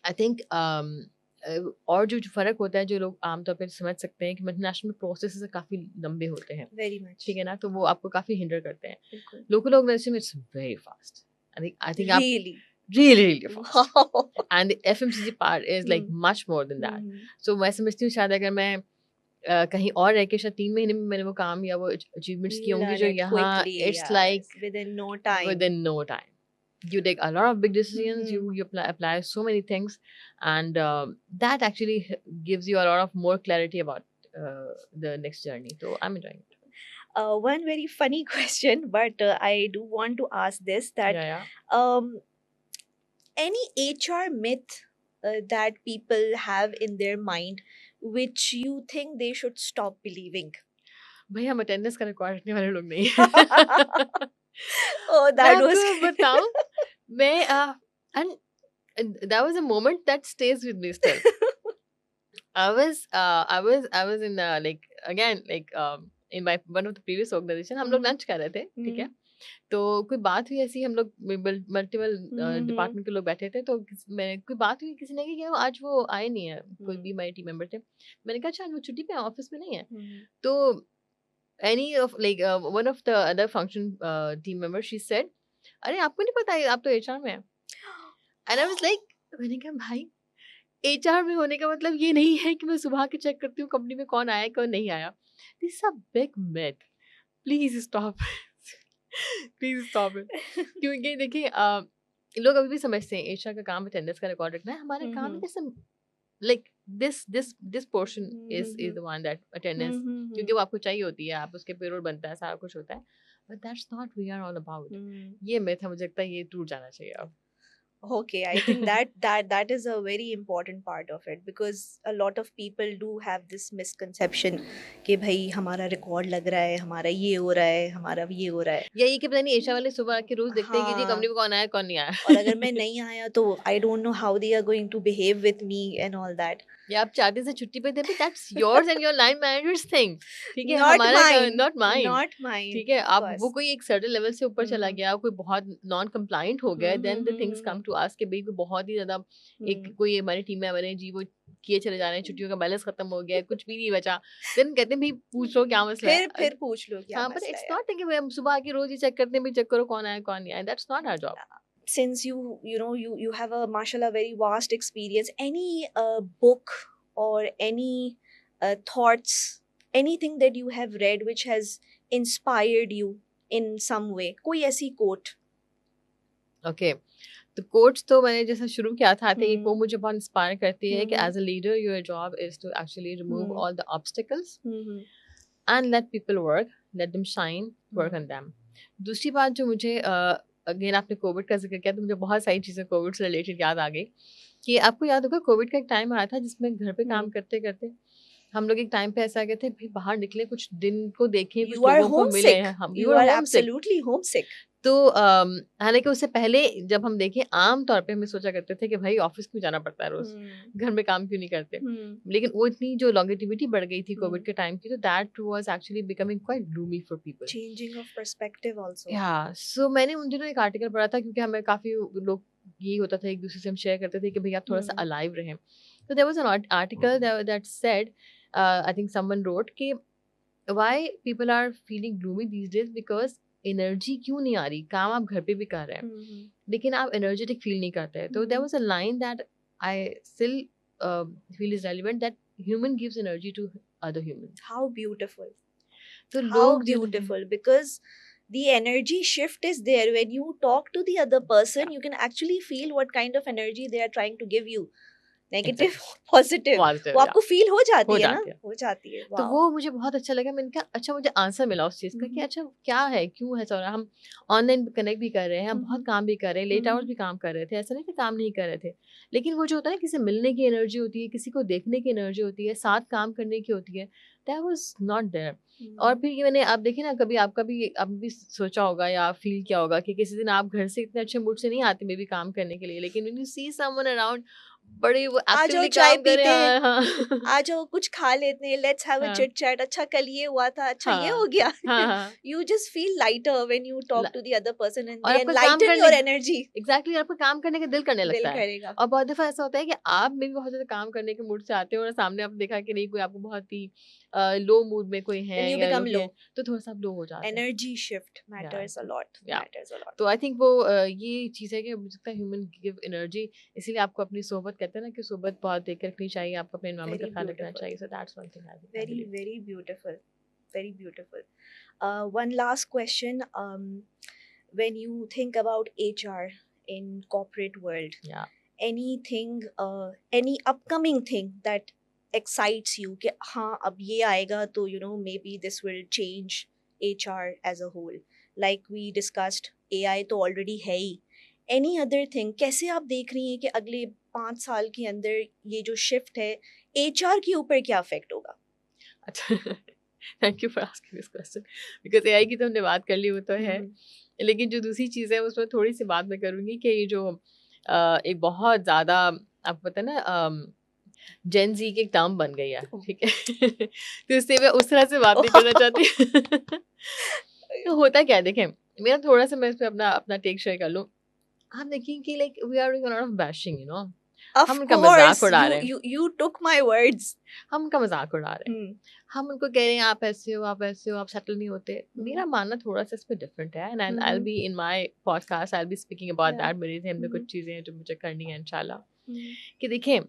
आई थिंक और जो फ़र्क होता है, जो लोग आमतौर पे समझ सकते हैं कि मल्टीनेशनल प्रोसेस काफ़ी लंबे होते हैं, Very much. ठीक है ना, तो वो आपको काफ़ी हिंडर करते हैं। बिल्कुल. लोकल ऑर्गेनाइजेशन में it's very fast. I think आप Really? really fast, Wow. and the FMCG part is like Hmm. much more than that. Hmm. So मैं समझती हूँ शायद अगर मैं कहीं और रह के शायद 3 महीने में मैंने वो काम या वो अचीवमेंट्स किए होंगे, Learn जो it यहाँ quickly, it's like yes, within no time. within no time. You take a lot of big decisions. Mhm. You apply so many things, and that actually gives you a lot of more clarity about the next journey. So I'm enjoying it. One very funny question, but I do want to ask this that Yeah, yeah. um, any HR myth that people have in their mind which you think they should stop believing? भाई हम attendance का record रखने वाले लोग नहीं हैं। Oh, मैं that was आपको बताऊं, मैं and that was a moment that stays with me still. I was in like again like in my one of the previous organization, हम लोग Mhm. लंच कर रहे थे, ठीक है। Mhm. तो कोई बात हुई ऐसी, हम लोग मल्टीपल Mhm. डिपार्टमेंट के लोग बैठे थे, तो कोई बात हुई, किसी ने कहा कि आज वो आए नहीं है, कोई Mhm. भी हमारे टीम मेंबर थे। मैंने कहा अच्छा वो छुट्टी पे ऑफिस में नहीं है। Mhm. तो any of like one of the other function team members, she said, अरे आपको नहीं पता है आप तो एचआर में है। एंड आई वाज लाइक, मैंने कहा भाई एचआर में होने का मतलब ये नहीं है कि मैं सुबह के चेक करती हूँ कंपनी में कौन आया कौन नहीं आया। This a big myth, please stop, please stop it. क्योंकि देखिए लोग अभी भी समझते हैं एचआर का काम अटेंडेंस का रिकॉर्ड रखना है, हमारा काम Mhm. है like this portion is Mhm. the one that attendance, Mhm. क्योंकि वो आपको चाहिए होती है, आप उसके पेरोल बनता है, सारा कुछ होता है, but that's not we are all about. Mhm. ये myth है, मुझे लगता है ये टूट जाना चाहिए अब। Okay, I think that is a very important part of it because a lot of people do have this misconception कि भाई हमारा रिकॉर्ड लग रहा है, हमारा ये हो रहा है, हमारा ये हो रहा है। या ये कि पता नहीं एशिया वाले सुबह के रोज देखते हैं कि जी हाँ, कंपनी में कौन आया कौन नहीं और अगर आया। मैं नहीं आया तो I don't know how they are going to behave with me and all that. या आप चाहते से छुट्टी पे थे, that's yours and your line managers thing, ठीक है, Not हमारा mine. Not mine, Not mine. ठीक है. Of आप वो course. कोई एक सर्टेन लेवल से ऊपर चला हम्म गया, कोई बहुत नॉन कंप्लाइंट हो गया, then the things come hmm to ask के भाई कोई बहुत ही ज्यादा एक कोई हमारी टीम में हमारे जी वो किए चले जा रहे हैं, छुट्टियों का बैलेंस खत्म हो गया है, कुछ भी नहीं बचा, देन कहते हैं भाई पूछ लो क्या मसला है. फिर पूछ लो क्या हाँ, बट मसला इट्स है. नॉट कि हम सुबह आके रोज ही चेक करते हैं, भाई चेक करो कौन आया कौन नहीं आया, that's not our job. Since you have a mashallah very vast experience, any book or any thoughts, anything that you have read which has inspired you in some way, कोई ऐसी quote? ओके, तो coach तो मैंने जैसा शुरू किया था, I think वो हम्म मुझे बहुत इंस्पायर करती है कि hmm as a leader your job is to actually remove hmm all the obstacles hmm and let people work, let them shine, work on them. दूसरी बात जो मुझे अगेन आपने कोविड का जिक्र किया तो मुझे बहुत सारी चीज़ें कोविड से रिलेटेड याद आ गई कि आपको याद होगा कोविड का एक टाइम आया था जिसमें घर पे काम करते करते हम लोग एक टाइम पे ऐसा गए थे भाई बाहर निकले, कुछ दिन को देखें, कुछ You are लोगों को मिले homesick. हैं, हम You are absolutely homesick. तो हालांकि उससे पहले जब हम देखें आम तौर पे हमें सोचा करते थे कि भाई ऑफिस क्यों जाना पड़ता है रोज, घर में काम क्यों नहीं करते. लेकिन वो इतनी जो लॉन्गेटिविटी बढ़ गई थी कोविड के टाइम की, तो that was actually becoming quite gloomy for people. Changing of perspective also. या सो मैंने उन दिनों एक आर्टिकल पढ़ा था क्योंकि हमें काफी लोग यही होता था एक दूसरे से हम शेयर करते थे कि भाई आप थोड़ा सा अलाइव रहें. तो there was an article that said, I think someone wrote कि why people are feeling gloomy these days because energy क्यों नहीं आ रही, काम आप घर पे भी कर रहे हैं लेकिन आप एनर्जेटिक फील नहीं करते हैं. तो there was a line that I still feel is relevant, that human gives energy to other humans. How beautiful. तो How लोग beautiful, because the energy shift is there. When you talk to the other person, you can actually feel what kind of energy they are trying to give you. Negative, positive. वो आपको feel हो जाती है ना, हो जाती है. तो वो मुझे बहुत अच्छा लगा. मैंने कहा अच्छा मुझे आंसर मिला उस चीज़ का कि अच्छा क्या है, क्यों है चल रहा. हम ऑनलाइन कनेक्ट भी कर रहे हैं, हम बहुत काम भी कर रहे हैं, लेट आवर्स भी काम कर रहे थे, ऐसा नहीं कि काम नहीं कर रहे थे, लेकिन वो जो होता है ना किसी से मिलने की एनर्जी होती है, किसी को देखने की एनर्जी होती है, साथ काम करने की होती है, दैट वाज नॉट देयर. और फिर ये मैंने आप देखिए ना, कभी आपका भी आप भी सोचा होगा या फील किया होगा कि किसी दिन आप घर से इतने अच्छे मूड से नहीं आते मे बी काम करने के लिए, लेकिन when you see someone around बड़े वो एक्टिवली चाय काम कर पीते रहे हैं, हैं, आ जाओ कुछ खा लेते हैं, let's have a chit chat, अच्छा कल ये हुआ था, अच्छा ये हो गया. You just feel lighter when you talk to the other person and they enlighten your energy. Exactly, आपको काम करने का दिल करने लगता है. करेगा. और बहुत दफा ऐसा होता है कि आप में भी बहुत ज्यादा काम करने के मूड से आते हो और सामने आपने देखा कि नहीं कोई आपको बहुत ही लो मूड में कोई है you या become low. तो थोड़ा सा आप लो हो जाते हैं. Energy shift matters a lot. Matters a lot. तो आई थिंक वो ये चीज़ है कि मुझे लगता है ह्यूमन गिव एनर्जी, इसीलिए आपको अपनी सोबत कहते हैं ना कि सोबत बहुत देख के रखनी चाहिए, आपको अपने एनवायरनमेंट का ख्याल रखना चाहिए. So that's one thing I think. Very, very beautiful. Very beautiful. One last question. When you think about HR in corporate world, anything, any upcoming thing that excites you कि हाँ अब ये आएगा तो maybe this will change HR as a whole. Like we discussed, AI तो already है ही. Any other thing, कैसे आप देख रही हैं कि अगले 5 साल के अंदर ये जो शिफ्ट है HR के ऊपर क्या इफेक्ट होगा? अच्छा, thank you for asking this question, because AI की तो हमने बात कर ली, वो तो है, लेकिन जो दूसरी चीज़ है उसमें थोड़ी सी बात मैं करूँगी कि ये जो एक बहुत ज़्यादा आपको पता है ना जेन जी की एक टर्म बन गई है, ठीक है. तो इससे मैं उस तरह से बात नहीं करना चाहती. तो होता क्या है, देखें मेरा थोड़ा सा मैं इस पर अपना टेक शेयर कर लूँ. आप देखिए कि like we are doing a lot of bashing, हम उनका मजाक उड़ा रहे हैं. You took my words. हम उनका मजाक उड़ा रहे हैं. हम उनको कह रहे हैं आप ऐसे हो, आप ऐसे हो, आप सेटल नहीं होते. मेरा मानना थोड़ा सा इस पे डिफरेंट है, and I will be in my podcast I will be speaking about that. मेरे ध्यान में कुछ चीजें हैं जो मुझे करनी है इंशाल्लाह. कि देखिए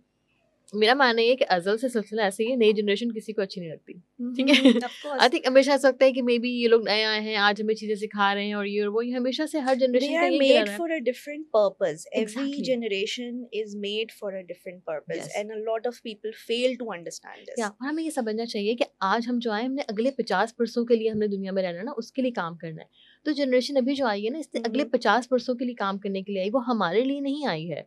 मेरा मानना ये है कि अज़ल से सिलसिला ऐसे ही है, नई जनरेशन किसी को अच्छी नहीं लगती, ठीक है. आई थिंक हमेशा ऐसा लगता है कि मे बी ये लोग नए आए हैं, आज हमें चीजें सिखा रहे हैं, और ये और वो, हमेशा से हर जनरेशन का यही made for a different purpose. Every generation is made for a different purpose, and a lot of people fail to understand this. और हमें ये समझना चाहिए कि आज हम जो आए हमने अगले 50 वर्षों के लिए हमने दुनिया में रहना ना, उसके लिए काम करना है. तो जनरेशन अभी जो आई है ना, इससे अगले 50 वर्षों के लिए काम करने के लिए आई, वो हमारे लिए नहीं आई है.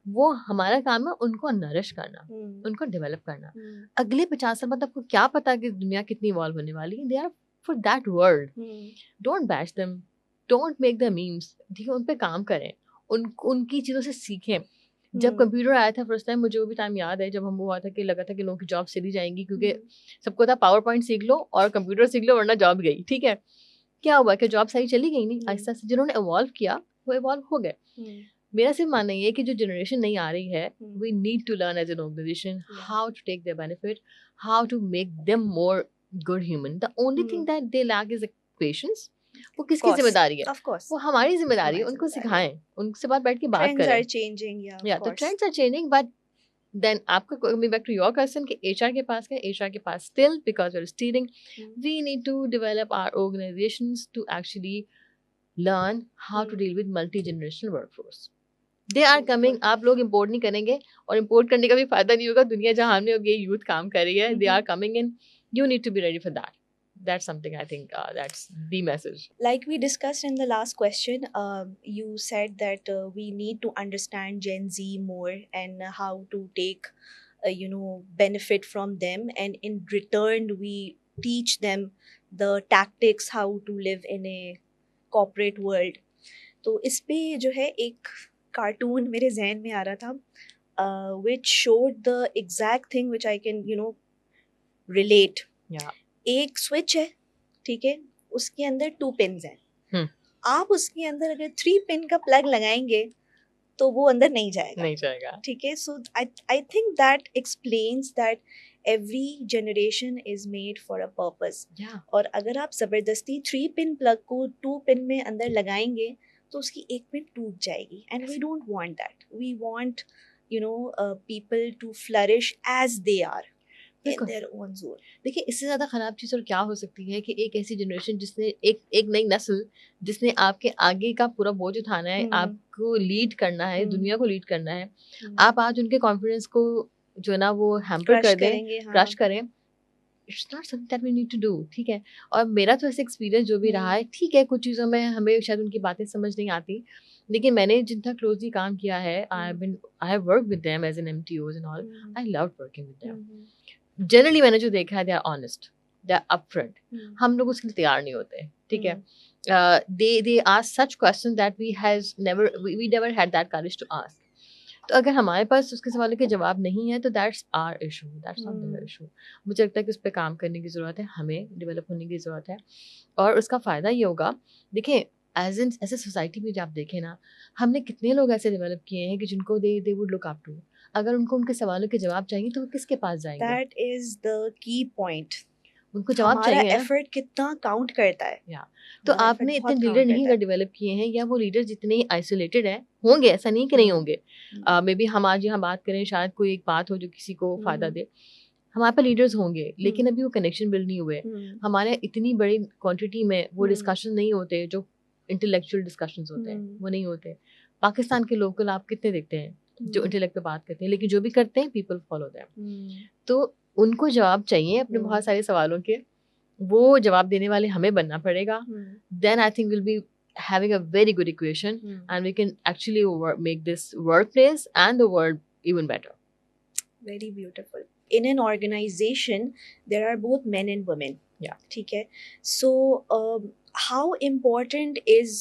वो हमारा काम है उनको नरिश करना, उनको डेवलप करना. अगले 50 साल बाद आपको क्या पता कि दुनिया कितनी इवॉल्व होने वाली है. They are for that world. Don't bash them, don't make the memes, ठीक है. उन पे काम करें, उनकी चीज़ों से सीखें. जब कंप्यूटर आया था फर्स्ट टाइम, मुझे वो भी टाइम याद है जब हम हुआ था कि लगा था कि लोगों की जॉब चली जाएंगी, क्योंकि सबको था पावर पॉइंट सीख लो और कंप्यूटर सीख लो वरना जॉब गई। ठीक है, क्या हुआ कि जॉब सही चली गई नहीं, आहिस्ता आहिस्ता जिन्होंने इवॉल्व किया वो इवॉल्व हो गए। मेरा सिर्फ मानना ये है कि जो जनरेशन नई आ रही है, we need to learn as an organisation how to take their benefit, how to make them more good human. The only thing that they lack is patience. वो किसकी जिम्मेदारी है? Of course. वो हमारी जिम्मेदारी है, उनको सिखाएं, उनसे बात बैठ के बात Trends करें। are changing, yeah, of तो course. Trends are changing, but then आपका coming back to your question कि एचआर के पास क्या, एचआर के पास still because we are stealing, we need to develop our organisations to actually learn how to deal with multi-generational workforce. They are coming. आप लोग import नहीं करेंगे और import करने का भी फायदा नहीं होगा। दुनिया जहाँ में अब ये youth काम कर रही है, they are coming in. You need to be ready for that. That's something I think that's the message. Like we discussed in the last question, you said that we need to understand Gen Z more and how to take, benefit from them, and in return we teach them the tactics how to live in a corporate world. तो इस पे जो है एक cartoon मेरे जहन में आ रहा था which showed the exact thing which I can relate. Yeah. एक स्विच है, ठीक है, उसके अंदर 2 पिन्स हैं। आप उसके अंदर अगर 3 पिन का प्लग लगाएंगे तो वो अंदर नहीं जाएगा। ठीक है, so I think that explains that every generation is made for a purpose. और अगर आप जबरदस्ती 3 पिन प्लग को 2 पिन में अंदर लगाएंगे तो उसकी एक पिन टूट जाएगी, and we don't want that. We want people to flourish as they are in their own zone. देखिए, इससे ज़्यादा ख़राब चीज़ और क्या हो सकती है कि एक ऐसी जनरेशन जिसने एक नई नस्ल जिसने आपके आगे का पूरा बोझ उठाना है, आपको लीड करना है, दुनिया को लीड करना है, आप आज उनके कॉन्फिडेंस को जो है ना वो हैम्पर कर दें, क्रश करें। It's not something that we need to do. ठीक है, और मेरा तो ऐसे एक्सपीरियंस जो भी रहा है, ठीक है, कुछ चीज़ों में हमें शायद उनकी बातें समझ नहीं आती, लेकिन मैंने जितना क्लोजली काम किया है, I have work with them as an MTOs and all, I love working with them. Generally मैंने जो देखा है, they are honest, they are upfront. हम लोग उसके लिए तैयार नहीं होते। ठीक है, they ask such questions that we never had that courage to ask. तो अगर हमारे पास उसके सवालों के जवाब नहीं है तो that's our issue, that's not their issue. मुझे लगता है कि उस पर काम करने की ज़रूरत है, हमें डेवलप होने की ज़रूरत है, और उसका फ़ायदा ये होगा। देखिए, एज ए सोसाइटी में जब आप देखें ना, हमने कितने लोग ऐसे डेवलप किए हैं कि जिनको they would look up to. अगर उनको उनके सवालों के जवाब चाहिए तो वो किसके पास जाएंगे? That is the key point. उनको जवाब चाहिए, एफर्ट कितना काउंट करता है। या तो आपने इतने लीडर नहीं अगर डेवलप किए हैं, या वो लीडर जितने आइसोलेटेड हैं, होंगे, ऐसा नहीं कि नहीं होंगे, मे बी हम आज यहाँ बात करें, शायद कोई एक बात हो जो किसी को फायदा दे, हमारे पे लीडर्स होंगे, लेकिन अभी वो कनेक्शन बिल्ड नहीं हुए। हमारे इतनी बड़ी क्वांटिटी में वो डिस्कशन नहीं होते जो इंटेलेक्चुअल डिस्कशंस होते हैं, वो नहीं होते। पाकिस्तान के लोकल आप कितने देखते हैं जो इंटेलेक्ट पे बात करते हैं, लेकिन जो भी करते हैं पीपल फॉलो देम। तो उनको जवाब चाहिए अपने बहुत सारे सवालों के, वो जवाब देने वाले हमें बनना पड़ेगा। Then I think will be having a very good equation, and we can actually make this workplace and the world even better. Very beautiful. In an organization there are both men and women. Yeah. ठीक है, so how important is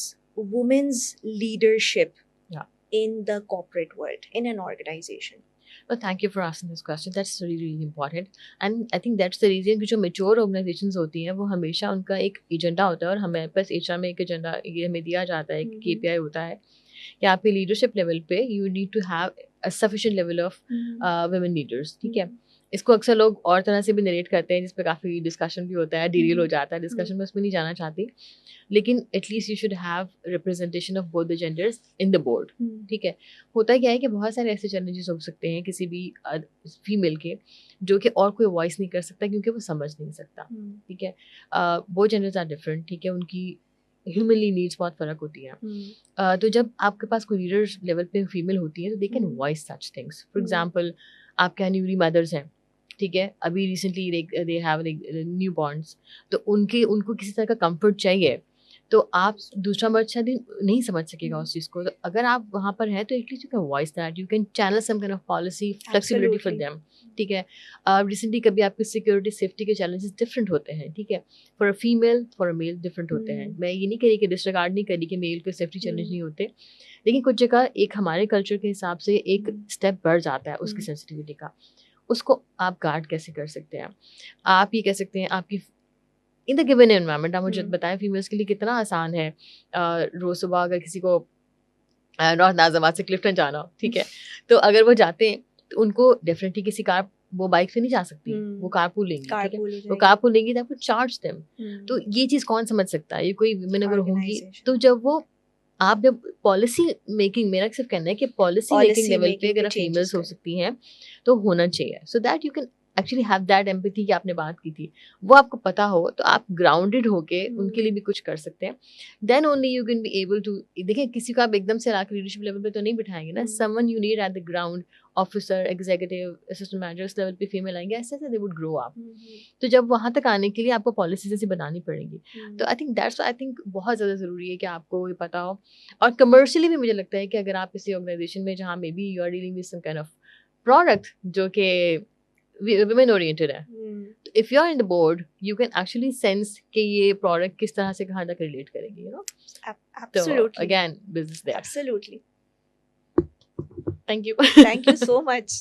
women's leadership in the corporate world, in an organization? Well, thank you for asking this question. That's really, really important. And I think that's the reason कि जो mature organizations होती हैं, वो हमेशा उनका एक agenda होता है, और हमें बस HR में एक एजेंडा ये हमें दिया जाता है, एक KPI होता है कि आपके लीडरशिप लेवल पे you need to have a sufficient level of women leaders. ठीक है, इसको अक्सर लोग और तरह से भी नरेट करते हैं, जिस पे काफ़ी डिस्कशन भी होता है, डीरेल हो जाता है डिस्कशन में, उसमें नहीं जाना चाहती, लेकिन at least you should have representation of both the genders in the board. ठीक है, होता क्या है कि बहुत सारे ऐसे चैलेंजेस हो सकते हैं किसी भी फीमेल के, जो कि और कोई वॉइस नहीं कर सकता क्योंकि वो समझ नहीं सकता। ठीक है, बोथ जेंडर्स आर डिफरेंट। ठीक है, उनकी ह्यूमनली नीड्स बहुत फ़र्क होती हैं। तो जब आपके पास कोई लीडर लेवल पे फीमेल होती है तो they can voice such things. For example, आपके यहाँ न्यूली मदर्स हैं, ठीक है, अभी recently they have new borns, तो उनको किसी तरह का कंफर्ट चाहिए, तो आप दूसरा मर्द शायद नहीं समझ सकेगा उस चीज़ को। तो अगर आप वहाँ पर हैं तो at least you can voice that, you can channel some kind of policy flexibility for Absolutely. Them, ठीक है। रिसेंटली कभी आपके सिक्योरिटी सेफ्टी के चैलेंजेस डिफरेंट होते हैं, ठीक है, for a female for a male different होते हैं। मैं ये नहीं कह रही कि डिसरिगार्ड नहीं करी कि मेल के सेफ्टी चैलेंज नहीं होते, लेकिन कुछ जगह एक हमारे कल्चर के हिसाब से एक स्टेप बढ़ जाता है उसकी सेंसिटिविटी का। उसको आप गार्ड कैसे कर सकते हैं? आप ये कह सकते हैं आपकी इन द गिवन एनवायरनमेंट, आप मुझे बताएं फीमेल्स के लिए कितना आसान है रोज सुबह अगर किसी को नॉर्थ नाज़िमाबाद से क्लिफ्टन जाना हो, ठीक है, तो अगर वो जाते हैं तो उनको डेफिनेटली किसी कार वो बाइक से नहीं जा सकती, वो कारपूल लेंगी, ठीक है, Carpool हो वो जाएगी. कारपूल लेंगी तो आपको चार्ज देम। तो हम्म. ये चीज़ कौन समझ सकता है? ये कोई विमेन अगर होंगी Organization. तो जब वो आप जब पॉलिसी मेकिंग, मेरा सिर्फ कहना है कि पॉलिसी मेकिंग Policy लेवल पे making अगर में changes फीमेल्स हो करें. सकती हैं तो होना चाहिए, so that you can actually have that empathy कि आपने बात की थी, वो आपको पता हो तो आप ग्राउंडेड होके उनके लिए भी कुछ कर सकते हैं। Then only you can be able to, देखिए किसी को आप एकदम से लाके लीडरशिप लेवल पे तो नहीं बिठाएंगे ना, someone you need at the ground, officer, executive, assistant manager, इस लेवल पे फीमेल आएंगे, ऐसे ऐसे दे वुड ग्रो अप। तो जब वहाँ तक आने के लिए आपको पॉलिसी जैसी बनानी पड़ेगी। तो I think that's I think बहुत ज़्यादा ज़रूरी है कि आपको ये पता हो। और कमर्शियली भी मुझे लगता है कि अगर आप किसी ऑर्गेनाइजेशन में जहाँ maybe you are dealing with some kind of product जो कि women oriented है, तो if you are in the board you can actually sense कि ये प्रोडक्ट किस तरह से कहाँ तक रिलेट करेगी, you know. तो Absolutely. again business there. Absolutely. Thank you. Thank you so much.